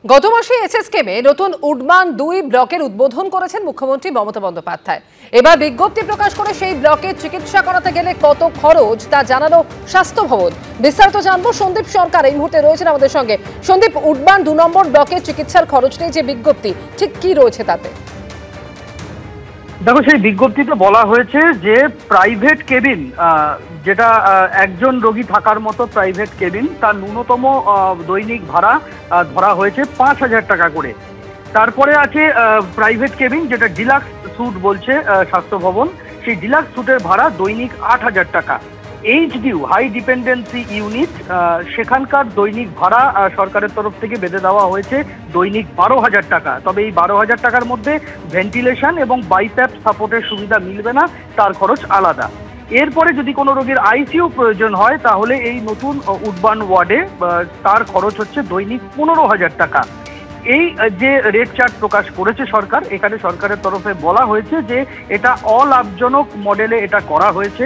গত মাসে এসএসকেমে নতুন উডমান ২ ব্লকের উদ্বোধন করেছেন মুখ্যমন্ত্রী মমতা বন্দ্যোপাধ্যায়। এবার বিজ্ঞপ্তি প্রকাশ করে সেই ব্লকে চিকিৎসা করাতে গেলে কত খরচ তা জানালো স্বাস্থ্য ভবন। বিস্তারিত জানবো সন্দীপ সরকার এই মুহূর্তে রয়েছেন আমাদের সঙ্গে। সন্দীপ, উডমান ২ নম্বর ব্লকের চিকিৎসার খরচ নিয়ে যে বিজ্ঞপ্তি, ঠিক কি রয়েছে তাতে? দেখো, সেই বিজ্ঞপ্তিতে বলা হয়েছে যে প্রাইভেট কেবিন, যেটা একজন রোগী থাকার মতো প্রাইভেট কেবিন, তার ন্যূনতম দৈনিক ভাড়া ধরা হয়েছে ৫,০০০ টাকা করে। তারপরে আছে প্রাইভেট কেবিন, যেটা ডিলাক্স স্যুট বলছে স্বাস্থ্য ভবন, সেই ডিলাক্স স্যুটের ভাড়া দৈনিক ৮,০০০ টাকা। এইচডিইউ হাই ডিপেন্ডেন্সি ইউনিট, সেখানকার দৈনিক ভাড়া সরকারের তরফ থেকে বেঁধে দেওয়া হয়েছে দৈনিক ১২,০০০ টাকা। তবে এই ১২,০০০ টাকার মধ্যে ভেন্টিলেশন এবং বাইপ্যাপ সাপোর্টের সুবিধা মিলবে না, তার খরচ আলাদা। এরপরে যদি কোনো রোগীর আইসিইউ প্রয়োজন হয় তাহলে এই নতুন উডবান ওয়ার্ডে তার খরচ হচ্ছে দৈনিক ১৫,০০০ টাকা। এই যে রেট চার্ট প্রকাশ করেছে সরকার, এখানে সরকারের তরফে বলা হয়েছে যে এটা অলাভজনক মডেলে এটা করা হয়েছে।